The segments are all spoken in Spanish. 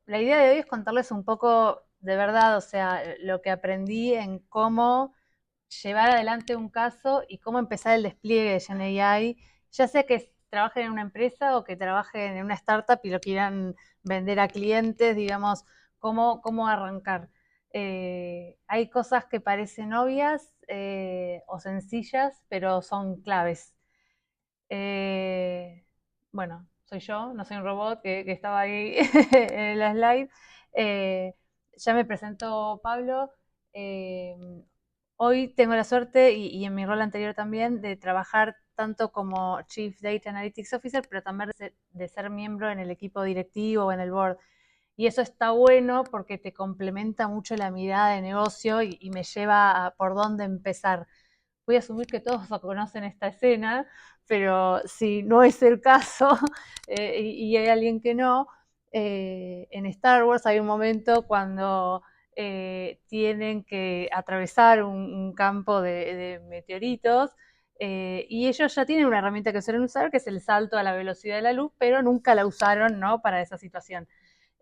la idea de hoy es contarles un poco de verdad, o sea, lo que aprendí en cómo llevar adelante un caso y cómo empezar el despliegue de GenAI, ya sea que trabajen en una empresa o que trabajen en una startup y lo quieran vender a clientes, digamos, cómo arrancar. Hay cosas que parecen obvias o sencillas, pero son claves. Eh, bueno, soy yo, no soy un robot que estaba ahí en la slide. Eh, ya me presentó Pablo. Eh, Hoy tengo la suerte, y en mi rol anterior también, de trabajar tanto como Chief Data Analytics Officer, pero también de ser miembro en el equipo directivo o en el board. Y eso está bueno porque te complementa mucho la mirada de negocio y me lleva a por dónde empezar. Voy a asumir que todos conocen esta escena, pero si no es el caso y hay alguien que no, en Star Wars hay un momento cuando tienen que atravesar un campo de meteoritos y ellos ya tienen una herramienta que suelen usar, que es el salto a la velocidad de la luz, pero nunca la usaron, ¿no?, para esa situación.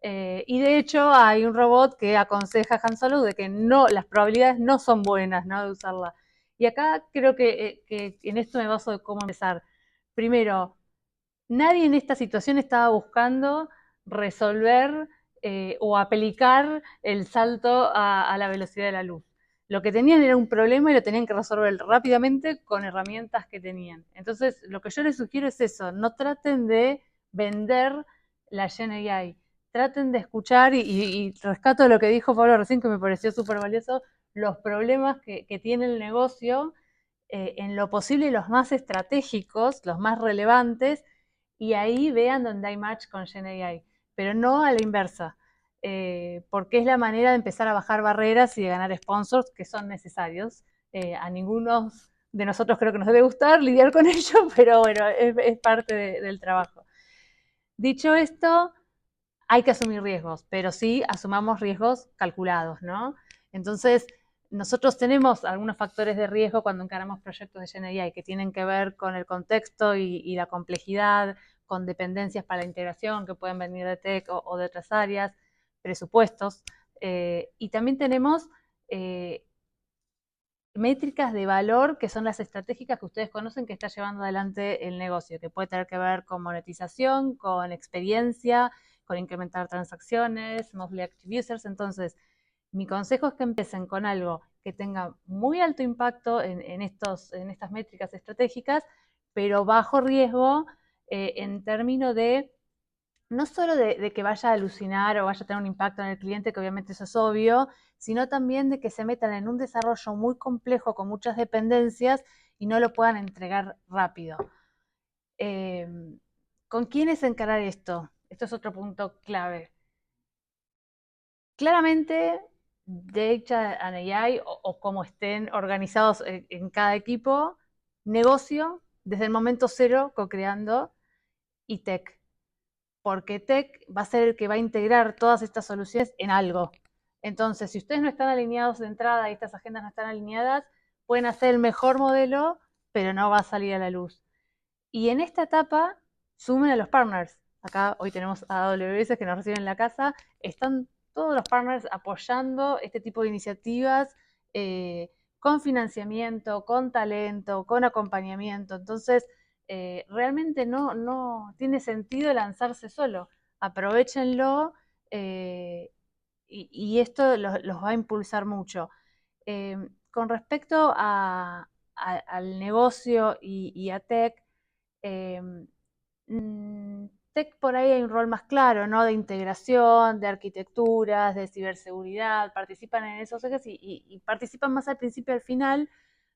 Y de hecho hay un robot que aconseja a Han Solo de que no, las probabilidades no son buenas, ¿no?, de usarla. Y acá creo que en esto me baso de cómo empezar. Primero, nadie en esta situación estaba buscando resolver o aplicar el salto a la velocidad de la luz. Lo que tenían era un problema y lo tenían que resolver rápidamente con herramientas que tenían. Entonces, lo que yo les sugiero es eso, no traten de vender la GenAI, traten de escuchar y rescato lo que dijo Pablo recién, que me pareció súper valioso, los problemas que tiene el negocio, en lo posible los más estratégicos, los más relevantes, y ahí vean donde hay match con GenAI, pero no a la inversa, porque es la manera de empezar a bajar barreras y de ganar sponsors que son necesarios. A ninguno de nosotros creo que nos debe gustar lidiar con ello, pero bueno, es parte del trabajo. Dicho esto, hay que asumir riesgos, pero sí asumamos riesgos calculados, ¿no? Entonces, nosotros tenemos algunos factores de riesgo cuando encaramos proyectos de GenAI que tienen que ver con el contexto y la complejidad, con dependencias para la integración que pueden venir de tech o de otras áreas, presupuestos. Y también tenemos eh, métricas de valor que son las estratégicas que ustedes conocen que está llevando adelante el negocio, que puede tener que ver con monetización, con experiencia, con incrementar transacciones, monthly active users. Entonces, mi consejo es que empiecen con algo que tenga muy alto impacto en estas métricas estratégicas, pero bajo riesgo en términos de no solo de que vaya a alucinar o vaya a tener un impacto en el cliente, que obviamente eso es obvio, sino también de que se metan en un desarrollo muy complejo con muchas dependencias y no lo puedan entregar rápido. Eh, ¿Con quiénes encarar esto? Esto es otro punto clave. Claramente, Data and AI o como estén organizados en cada equipo, negocio desde el momento cero, co-creando, y tech, porque tech va a ser el que va a integrar todas estas soluciones en algo. Entonces, si ustedes no están alineados de entrada y estas agendas no están alineadas, pueden hacer el mejor modelo, pero no va a salir a la luz. Y en esta etapa, sumen a los partners. Acá hoy tenemos a AWS que nos reciben en la casa. Están todos los partners apoyando este tipo de iniciativas con financiamiento, con talento, con acompañamiento. Entonces, realmente no tiene sentido lanzarse solo. Aprovechenlo y esto los va a impulsar mucho. Con respecto al negocio y a tech, eh, tech por ahí hay un rol más claro, ¿no? De integración, de arquitecturas, de ciberseguridad, participan en esos ejes y participan más al principio y al final,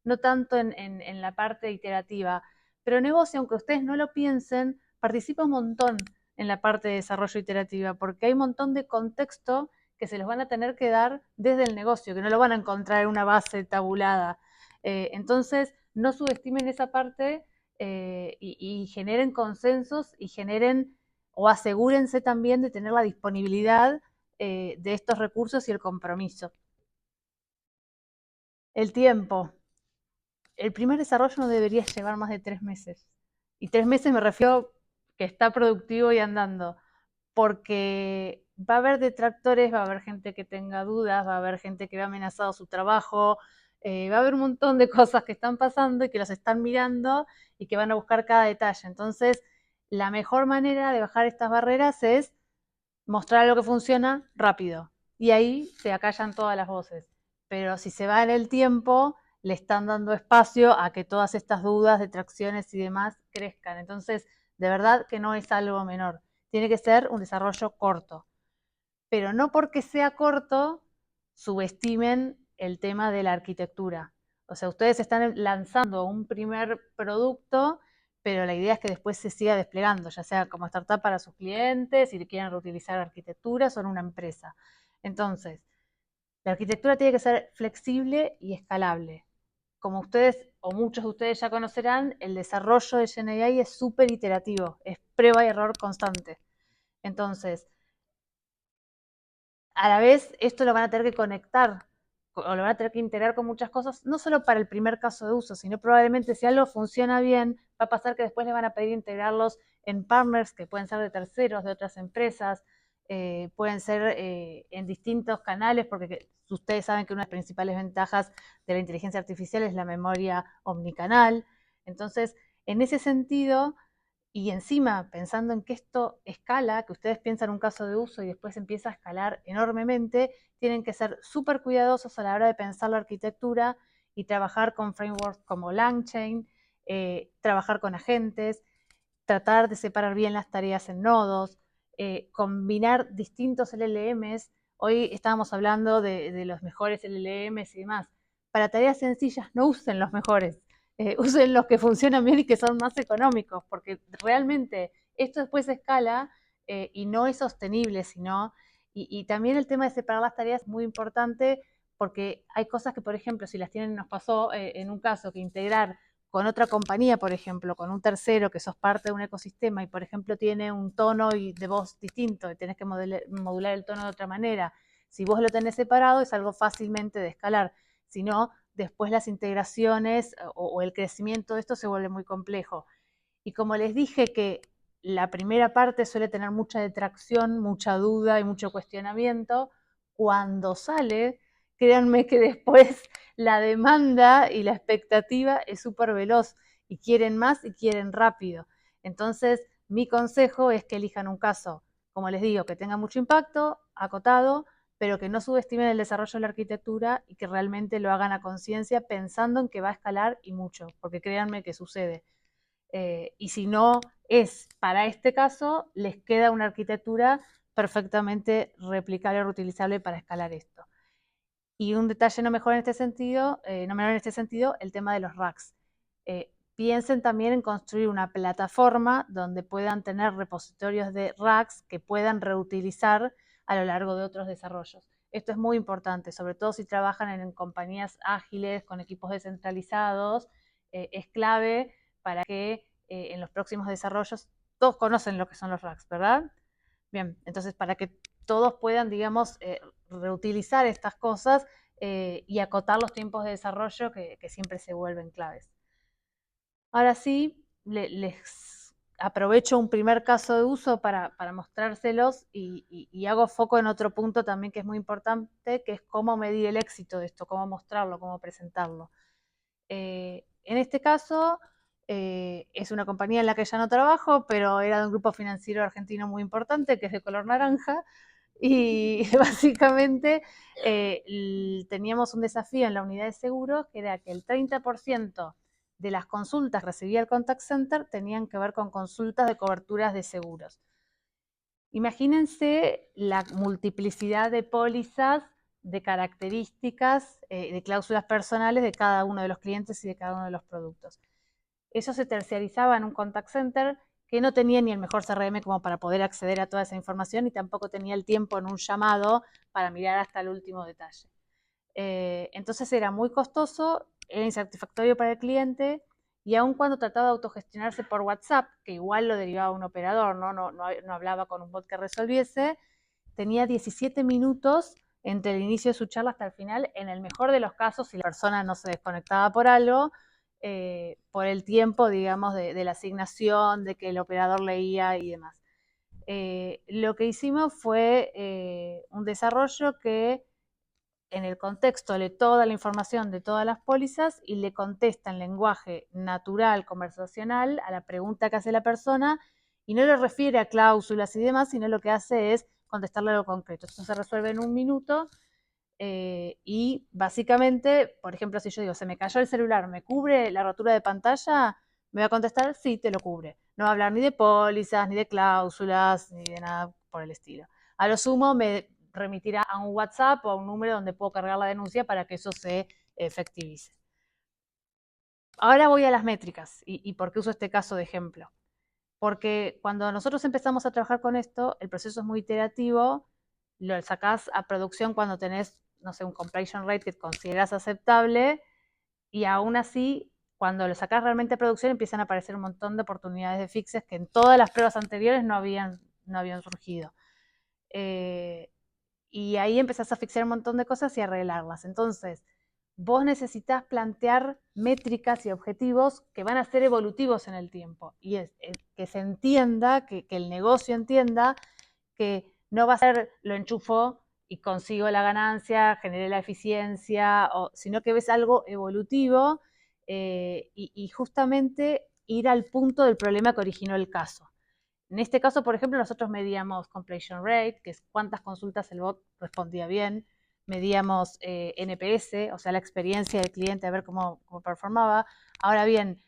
no tanto en la parte iterativa. Pero negocio, aunque ustedes no lo piensen, participa un montón en la parte de desarrollo iterativa, porque hay un montón de contexto que se los van a tener que dar desde el negocio, que no lo van a encontrar en una base tabulada. Entonces, no subestimen esa parte y generen consensos y generen o asegúrense también de tener la disponibilidad de estos recursos y el compromiso. El tiempo. El primer desarrollo no debería llevar más de 3 meses. Y 3 meses me refiero que está productivo y andando. Porque va a haber detractores, va a haber gente que tenga dudas, va a haber gente que ve amenazado su trabajo, va a haber un montón de cosas que están pasando y que los están mirando y que van a buscar cada detalle. Entonces, la mejor manera de bajar estas barreras es mostrar algo que funciona rápido. Y ahí se acallan todas las voces. Pero si se va en el tiempo, le están dando espacio a que todas estas dudas, detracciones y demás crezcan. Entonces, de verdad que no es algo menor. Tiene que ser un desarrollo corto. Pero no porque sea corto, subestimen el tema de la arquitectura. O sea, ustedes están lanzando un primer producto, pero la idea es que después se siga desplegando, ya sea como startup para sus clientes, si quieren reutilizar arquitecturas o en una empresa. Entonces, la arquitectura tiene que ser flexible y escalable. Como ustedes o muchos de ustedes ya conocerán, el desarrollo de GenAI es súper iterativo, es prueba y error constante. Entonces, a la vez esto lo van a tener que conectar o lo van a tener que integrar con muchas cosas, no solo para el primer caso de uso, sino probablemente si algo funciona bien, va a pasar que después les van a pedir integrarlos en partners que pueden ser de terceros, de otras empresas, pueden ser en distintos canales, porque ustedes saben que una de las principales ventajas de la inteligencia artificial es la memoria omnicanal. Entonces, en ese sentido, y encima, pensando en que esto escala, que ustedes piensan un caso de uso y después empieza a escalar enormemente, tienen que ser súper cuidadosos a la hora de pensar la arquitectura y trabajar con frameworks como LangChain, trabajar con agentes, tratar de separar bien las tareas en nodos, combinar distintos LLMs. Hoy estábamos hablando de los mejores LLMs y demás. Para tareas sencillas no usen los mejores, usen los que funcionan bien y que son más económicos, porque realmente esto después escala y no es sostenible, sino... Y también el tema de separar las tareas es muy importante porque hay cosas que, por ejemplo, si las tienen, nos pasó en un caso que integrar con otra compañía, por ejemplo, con un tercero que sos parte de un ecosistema y, por ejemplo, tiene un tono de voz distinto y tenés que modular el tono de otra manera. Si vos lo tenés separado, es algo fácilmente de escalar. Si no, después las integraciones o el crecimiento de esto se vuelve muy complejo. Y como les dije que la primera parte suele tener mucha detracción, mucha duda y mucho cuestionamiento, cuando sale, créanme que después la demanda y la expectativa es súper veloz y quieren más y quieren rápido. Entonces, mi consejo es que elijan un caso, como les digo, que tenga mucho impacto, acotado, pero que no subestimen el desarrollo de la arquitectura y que realmente lo hagan a conciencia pensando en que va a escalar y mucho, porque créanme que sucede. Y si no es para este caso, les queda una arquitectura perfectamente replicable y reutilizable para escalar esto. Y un detalle no mejor en este sentido, no menor en este sentido, el tema de los racks. Piensen también en construir una plataforma donde puedan tener repositorios de racks que puedan reutilizar a lo largo de otros desarrollos. Esto es muy importante, sobre todo si trabajan en compañías ágiles, con equipos descentralizados, es clave para que en los próximos desarrollos, todos conocen lo que son los racks, ¿verdad? Bien, entonces para que todos puedan, digamos, reutilizar estas cosas y acotar los tiempos de desarrollo que siempre se vuelven claves. Ahora sí, les aprovecho un primer caso de uso para mostrárselos y hago foco en otro punto también que es muy importante, que es cómo medir el éxito de esto, cómo mostrarlo, cómo presentarlo. En este caso, es una compañía en la que ya no trabajo, pero era de un grupo financiero argentino muy importante, que es de color naranja, y básicamente teníamos un desafío en la unidad de seguros, que era que el 30% de las consultas que recibía el contact center tenían que ver con consultas de coberturas de seguros. Imagínense la multiplicidad de pólizas, de características, de cláusulas personales de cada uno de los clientes y de cada uno de los productos. Eso se terciarizaba en un contact center que no tenía ni el mejor CRM como para poder acceder a toda esa información y tampoco tenía el tiempo en un llamado para mirar hasta el último detalle. Entonces era muy costoso, era insatisfactorio para el cliente y aun cuando trataba de autogestionarse por WhatsApp, que igual lo derivaba un operador, no hablaba con un bot que resolviese, tenía 17 minutos entre el inicio de su charla hasta el final, en el mejor de los casos, si la persona no se desconectaba por algo, por el tiempo, digamos, de la asignación, de que el operador leía y demás. lo que hicimos fue un desarrollo que en el contexto lee toda la información de todas las pólizas y le contesta en lenguaje natural, conversacional, a la pregunta que hace la persona y no le refiere a cláusulas y demás, sino lo que hace es contestarle algo concreto. Eso se resuelve en un minuto y básicamente, por ejemplo, si yo digo, se me cayó el celular, ¿me cubre la rotura de pantalla? Me va a contestar, sí, te lo cubre. No va a hablar ni de pólizas, ni de cláusulas, ni de nada por el estilo. A lo sumo me remitirá a un WhatsApp o a un número donde puedo cargar la denuncia para que eso se efectivice. Ahora voy a las métricas y por qué uso este caso de ejemplo. Porque cuando nosotros empezamos a trabajar con esto, el proceso es muy iterativo, lo sacás a producción cuando tenés, no sé, un completion rate que consideras aceptable y aún así, cuando lo sacás realmente a producción empiezan a aparecer un montón de oportunidades de fixes que en todas las pruebas anteriores no habían surgido. Y ahí empezás a fixar un montón de cosas y arreglarlas. Entonces, vos necesitas plantear métricas y objetivos que van a ser evolutivos en el tiempo. Y es que se entienda, que el negocio entienda que no va a ser lo enchufo y consigo la ganancia, generé la eficiencia, sino que ves algo evolutivo y justamente ir al punto del problema que originó el caso. En este caso, por ejemplo, nosotros medíamos completion rate, que es cuántas consultas el bot respondía bien, medíamos NPS, o sea, la experiencia del cliente, a ver cómo performaba. Ahora bien,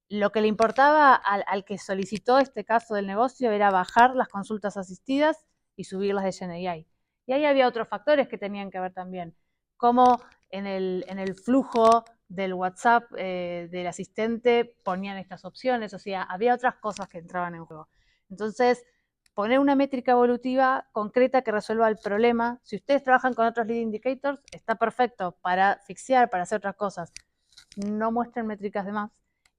lo que le importaba al que solicitó este caso del negocio era bajar las consultas asistidas y subirlas de GenAI. Y ahí había otros factores que tenían que ver también, como en el flujo del WhatsApp del asistente ponían estas opciones, o sea, había otras cosas que entraban en juego. Entonces, poner una métrica evolutiva concreta que resuelva el problema. Si ustedes trabajan con otros lead indicators, está perfecto para fixear, para hacer otras cosas. No muestren métricas de más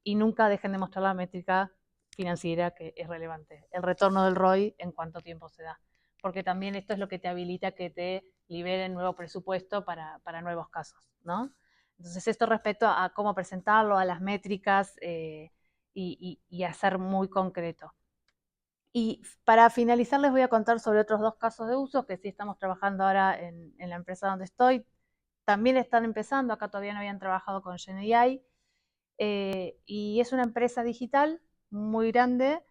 y nunca dejen de mostrar la métrica financiera que es relevante. El retorno del ROI en cuánto tiempo se da. Porque también esto es lo que te habilita que te liberen nuevo presupuesto para nuevos casos, ¿no? Entonces, esto respecto a cómo presentarlo, a las métricas y a ser muy concreto. Y para finalizar les voy a contar sobre otros dos casos de uso que sí estamos trabajando ahora en la empresa donde estoy. También están empezando, acá todavía no habían trabajado con GenAI, y es una empresa digital muy grande,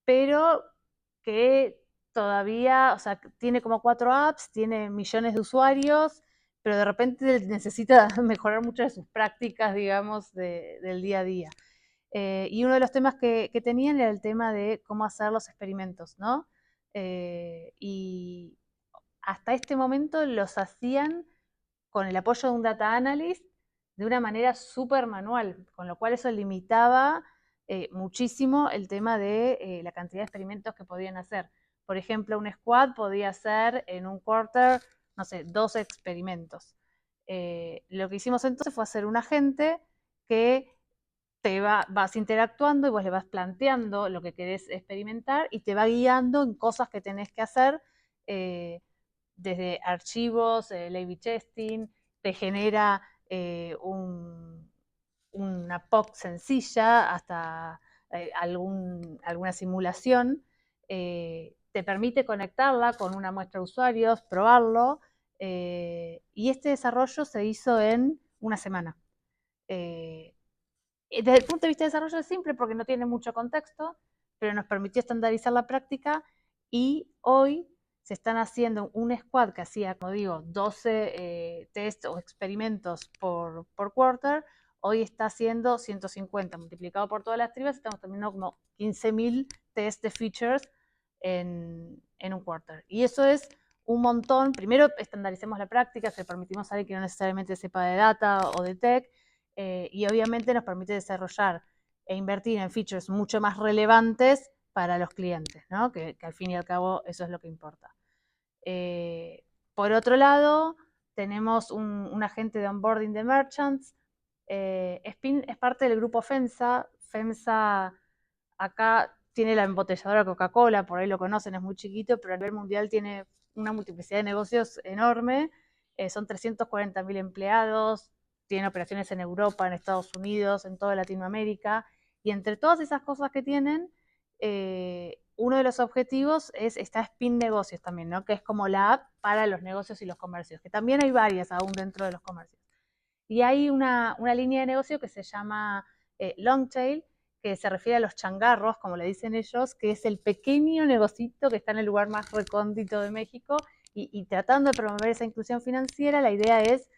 pero que todavía, o sea, tiene como 4 apps, tiene millones de usuarios, pero de repente necesita mejorar muchas de sus prácticas, digamos, del día a día. Y uno de los temas que tenían era el tema de cómo hacer los experimentos, ¿no? Y hasta este momento los hacían con el apoyo de un data analyst de una manera súper manual, con lo cual eso limitaba muchísimo el tema de la cantidad de experimentos que podían hacer. Por ejemplo, un squad podía hacer en un quarter, no sé, 12 experimentos. Lo que hicimos entonces fue hacer un agente que vas interactuando y vos le vas planteando lo que querés experimentar y te va guiando en cosas que tenés que hacer, desde archivos, el A/B testing, te genera una POC sencilla hasta alguna simulación, te permite conectarla con una muestra de usuarios, probarlo, y este desarrollo se hizo en una semana. Desde el punto de vista de desarrollo es simple porque no tiene mucho contexto, pero nos permitió estandarizar la práctica y hoy se están haciendo un squad que hacía, como digo, 12 test o experimentos por quarter, hoy está haciendo 150 multiplicado por todas las tribus, estamos teniendo como 15.000 test de features en un quarter. Y eso es un montón. Primero estandaricemos la práctica, se permitimos a alguien que no necesariamente sepa de data o de tech, y obviamente nos permite desarrollar e invertir en features mucho más relevantes para los clientes, ¿no? Que al fin y al cabo eso es lo que importa. Por otro lado, tenemos un agente de onboarding de merchants. Spin es parte del grupo FEMSA. FEMSA acá tiene la embotelladora Coca-Cola, por ahí lo conocen, es muy chiquito, pero a nivel mundial tiene una multiplicidad de negocios enorme. Son 340.000 empleados, tiene operaciones en Europa, en Estados Unidos, en toda Latinoamérica. Y entre todas esas cosas que tienen, uno de los objetivos está Spin Negocios también, ¿no? Que es como la app para los negocios y los comercios, que también hay varias aún dentro de los comercios. Y hay una línea de negocio que se llama Longtail, que se refiere a los changarros, como le dicen ellos, que es el pequeño negocito que está en el lugar más recóndito de México, y tratando de promover esa inclusión financiera, la idea es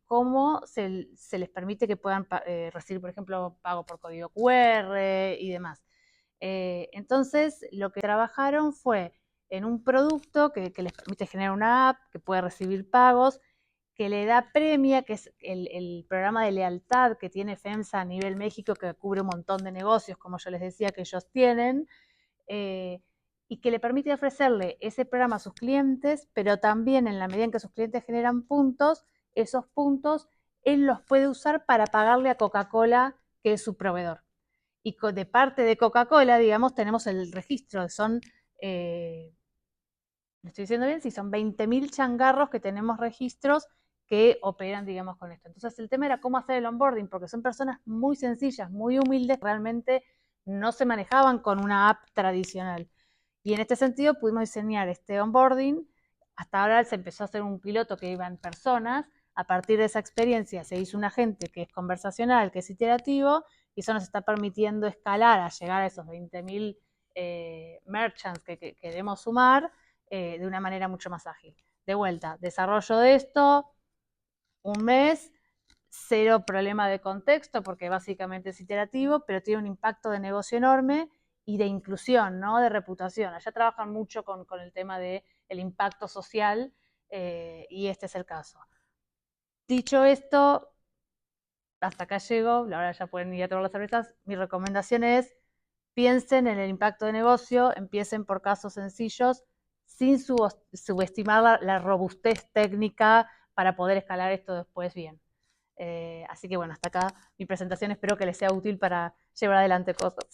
cómo se les permite que puedan recibir, por ejemplo, pago por código QR y demás. Entonces, lo que trabajaron fue en un producto que les permite generar una app, que puede recibir pagos, que le da premia, que es el programa de lealtad que tiene FEMSA a nivel México, que cubre un montón de negocios, como yo les decía, que ellos tienen, y que le permite ofrecerle ese programa a sus clientes, pero también en la medida en que sus clientes generan puntos, esos puntos él los puede usar para pagarle a Coca-Cola, que es su proveedor. Y de parte de Coca-Cola, digamos, tenemos el registro, son, ¿lo estoy diciendo bien? Sí, son 20.000 changarros que tenemos registros que operan, digamos, con esto. Entonces el tema era cómo hacer el onboarding, porque son personas muy sencillas, muy humildes, realmente no se manejaban con una app tradicional. Y en este sentido pudimos diseñar este onboarding. Hasta ahora se empezó a hacer un piloto que iban personas. A partir de esa experiencia se hizo un agente que es conversacional, que es iterativo, y eso nos está permitiendo escalar a llegar a esos 20.000 merchants que queremos sumar de una manera mucho más ágil. De vuelta, desarrollo de esto, un mes, cero problema de contexto porque básicamente es iterativo, pero tiene un impacto de negocio enorme y de inclusión, ¿no? De reputación. Allá trabajan mucho con el tema del impacto social y este es el caso. Dicho esto, hasta acá llego, ahora ya pueden ir a tomar las cervezas. Mi recomendación es piensen en el impacto de negocio, empiecen por casos sencillos, sin subestimar la robustez técnica para poder escalar esto después bien. Así que bueno, hasta acá mi presentación, espero que les sea útil para llevar adelante cosas.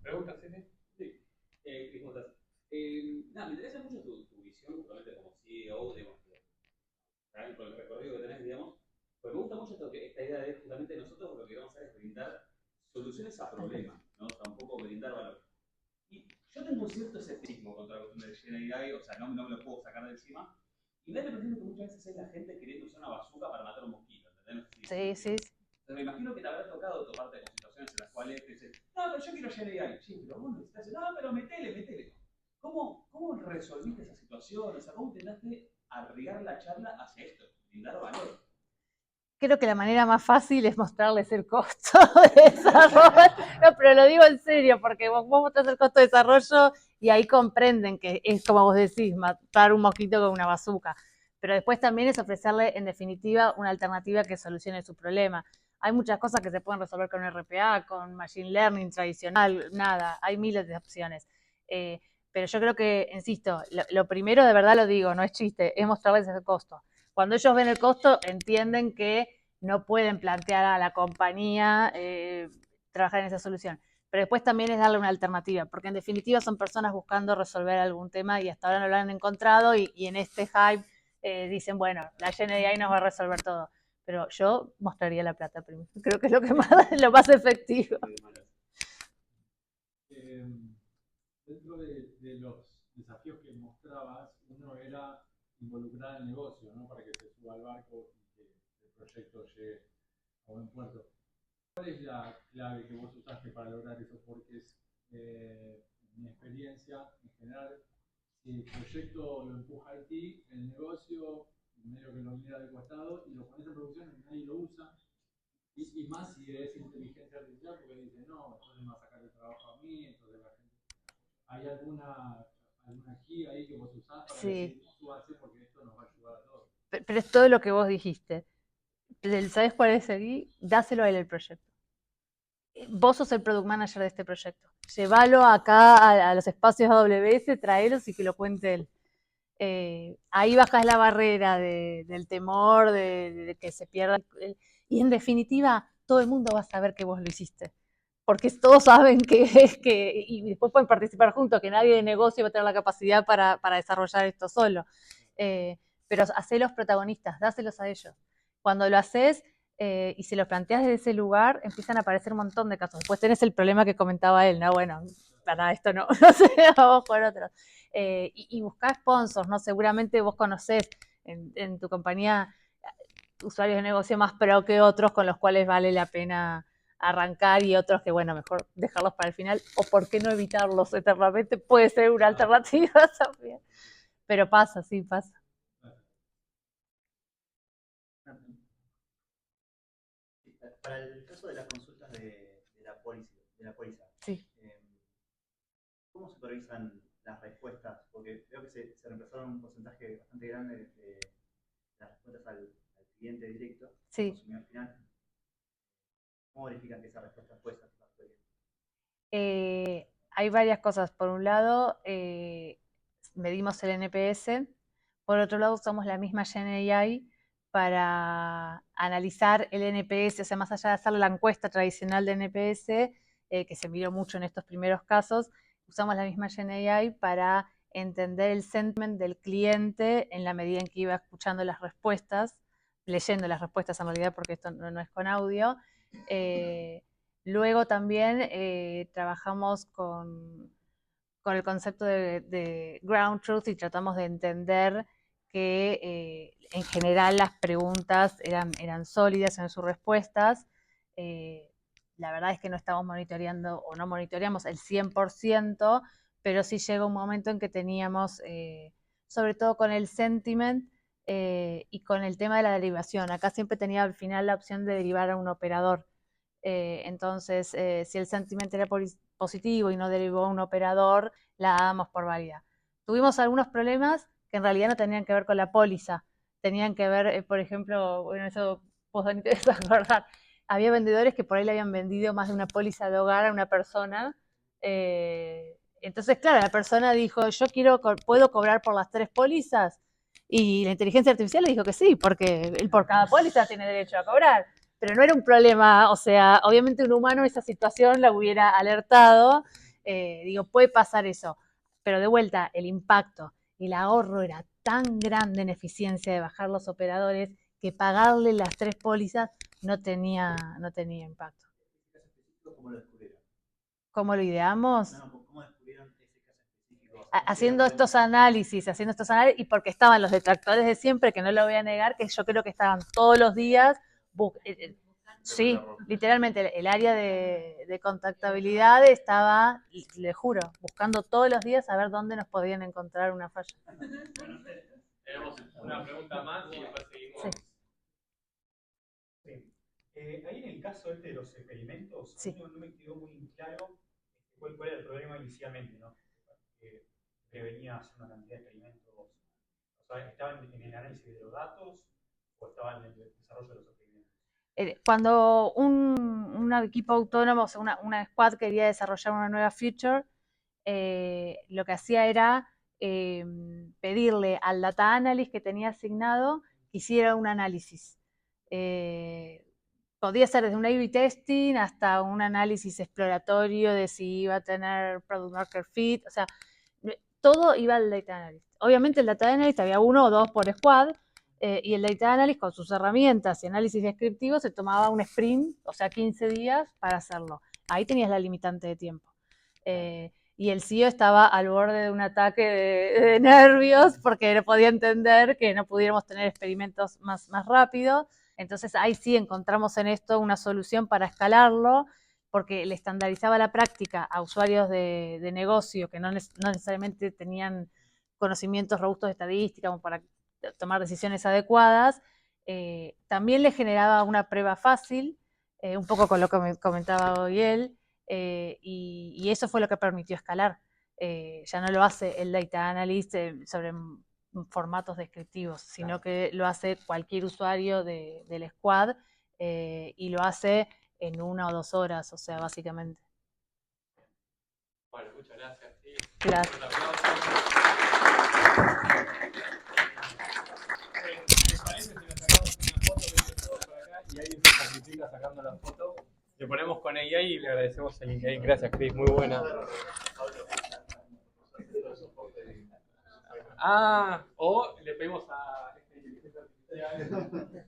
¿Preguntas, sí? Sí. ¿Cómo estás? Nada, me interesa mucho tu visión, justamente como CEO, digamos, con el recorrido que tenés, digamos, pues me gusta mucho esta idea de justamente nosotros lo que vamos a hacer es brindar soluciones a problemas, ¿no? O sea, un poco brindar valor. Y yo tengo un cierto escepticismo contra la cuestión del Gen AI, o sea, no me lo puedo sacar de encima, y me da la impresión que muchas veces es la gente queriendo usar una bazooka para matar un mosquito, ¿entendés? No sé Sí, sí. entonces me imagino que te habrá tocado toparte con situaciones en las cuales te dicen, no, pero yo quiero Gen AI. Sí, pero vos necesitas, no, pero metele. ¿Cómo resolviste esa situación? O sea, ¿cómo intentaste arriesgar la charla hacia esto? Brindar valor. Creo que la manera más fácil es mostrarles el costo de desarrollo. No, pero lo digo en serio, porque vos mostrás el costo de desarrollo y ahí comprenden que es como vos decís, matar un mosquito con una bazuca. Pero después también es ofrecerle, en definitiva, una alternativa que solucione su problema. Hay muchas cosas que se pueden resolver con RPA, con Machine Learning tradicional, nada, hay miles de opciones. Pero yo creo que, insisto, lo primero de verdad lo digo, no es chiste, es mostrarles el costo. Cuando ellos ven el costo, entienden que no pueden plantear a la compañía trabajar en esa solución. Pero después también es darle una alternativa, porque en definitiva son personas buscando resolver algún tema y hasta ahora no lo han encontrado y en este hype dicen, bueno, la GNDI nos va a resolver todo. Pero yo mostraría la plata primero. Creo que es lo que más, lo más efectivo. Eh, Dentro de los desafíos que mostrabas, uno era involucrar al negocio, ¿no? Para que se suba al barco y que el proyecto llegue a buen puerto. ¿Cuál es la clave que vos usaste para lograr eso? Porque es, en mi experiencia, en general, si el proyecto lo empuja a ti, el negocio medio que lo mira de costado y lo pones en producción y nadie lo usa. Y más si es inteligencia artificial, porque dice, no, después me va a sacar el trabajo a mí, entonces la gente. ¿Hay alguna guía ahí que vos usás para Sí, decir, súbanse porque esto nos va a ayudar a todos? pero es todo lo que vos dijiste. ¿Sabes cuál es el guía? Dáselo a él el proyecto. Vos sos el product manager de este proyecto. Llévalo acá a los espacios AWS, traelos y que lo cuente él. Ahí bajas la barrera del temor, de que se pierda. Y en definitiva, todo el mundo va a saber que vos lo hiciste. Porque todos saben y después pueden participar juntos, que nadie de negocio va a tener la capacidad para desarrollar esto solo. Pero hacelos protagonistas, dáselos a ellos. cuando lo haces y se lo planteas desde ese lugar, empiezan a aparecer un montón de casos. Después tenés el problema que comentaba él, ¿no? Bueno, para esto no, no sé, vamos por otro. Y buscar sponsors, ¿no? Seguramente vos conocés en tu compañía usuarios de negocio más pro que otros con los cuales vale la pena arrancar y otros que, bueno, mejor dejarlos para el final o por qué no evitarlos eternamente, puede ser una alternativa también. Pero pasa, sí, pasa. Para el caso de las consultas de la póliza, Sí. ¿cómo supervisan las respuestas? Porque veo que se reemplazaron un porcentaje bastante grande de las respuestas al cliente directo, Sí. al consumidor final. ¿Cómo verifican que esa respuesta fue satisfactoria? Hay varias cosas. Por un lado, medimos el NPS. Por otro lado, usamos la misma GenAI para analizar el NPS, o sea, más allá de hacer la encuesta tradicional de NPS, que se miró mucho en estos primeros casos, usamos la misma GenAI para entender el sentiment del cliente en la medida en que iba escuchando las respuestas, leyendo las respuestas en realidad, porque esto no es con audio. Luego también trabajamos con el concepto de ground truth y tratamos de entender que en general las preguntas eran sólidas en sus respuestas. La verdad es que no estamos monitoreando o no monitoreamos el 100%, pero sí llega un momento en que teníamos, sobre todo con el sentiment y con el tema de la derivación. Acá siempre tenía al final la opción de derivar a un operador. Entonces, si el sentimiento era positivo y no derivó a un operador, la dábamos por válida. Tuvimos algunos problemas que en realidad no tenían que ver con la póliza, tenían que ver, por ejemplo, bueno, eso vos ni te debes acordar, había vendedores que por ahí le habían vendido más de una póliza de hogar a una persona. Entonces, claro, la persona dijo, yo puedo cobrar por las 3 pólizas, y la inteligencia artificial le dijo que sí, porque él por cada póliza tiene derecho a cobrar. Pero no era un problema, o sea, obviamente un humano esa situación la hubiera alertado, digo, puede pasar eso, pero de vuelta, el impacto y el ahorro era tan grande en eficiencia de bajar los operadores que pagarle las 3 pólizas no tenía impacto. ¿Cómo lo descubrieron? ¿Cómo lo ideamos? No, ¿cómo descubrieron ese caso específico? Haciendo estos análisis, y porque estaban los detractores de siempre, que no lo voy a negar, que yo creo que estaban todos los días, sí, literalmente el área de contactabilidad estaba, le juro, buscando todos los días a ver dónde nos podían encontrar una falla. Tenemos una pregunta más y después seguimos. Sí. Sí. Ahí en el caso de los experimentos, sí. no me quedó muy claro cuál era el problema inicialmente, ¿no? Que prevenía hacer una cantidad de experimentos. O sea, ¿estaban en el análisis de los datos o estaban en el desarrollo de los experimentos? Cuando un equipo autónomo, o sea, una squad quería desarrollar una nueva feature, lo que hacía era pedirle al data analyst que tenía asignado que hiciera un análisis. Podía ser desde un A/B testing hasta un análisis exploratorio de si iba a tener product market fit, o sea, todo iba al data analyst. Obviamente el data analyst había 1 o 2 por squad, y el data analyst con sus herramientas y análisis descriptivo se tomaba un sprint, o sea, 15 días para hacerlo. Ahí tenías la limitante de tiempo. Y el CEO estaba al borde de un ataque de nervios porque no podía entender que no pudiéramos tener experimentos más rápido. Entonces ahí sí encontramos en esto una solución para escalarlo, porque le estandarizaba la práctica a usuarios de negocio que no necesariamente tenían conocimientos robustos de estadística como para tomar decisiones adecuadas. También le generaba una prueba fácil, un poco con lo que me comentaba hoy él, y eso fue lo que permitió escalar. Ya no lo hace el data analyst sobre formatos descriptivos, sino que lo hace cualquier usuario del squad, y lo hace en 1 o 2 horas, o sea, básicamente. Bueno, muchas gracias. Sí. Gracias. Un aplauso. ¿Les parece si nos sacamos una foto de todos por acá y alguien se sacrifica sacando la foto? Le ponemos con AI y le agradecemos el LinkedIn. Gracias, Cris, muy buena. O le pedimos a inteligencia artificial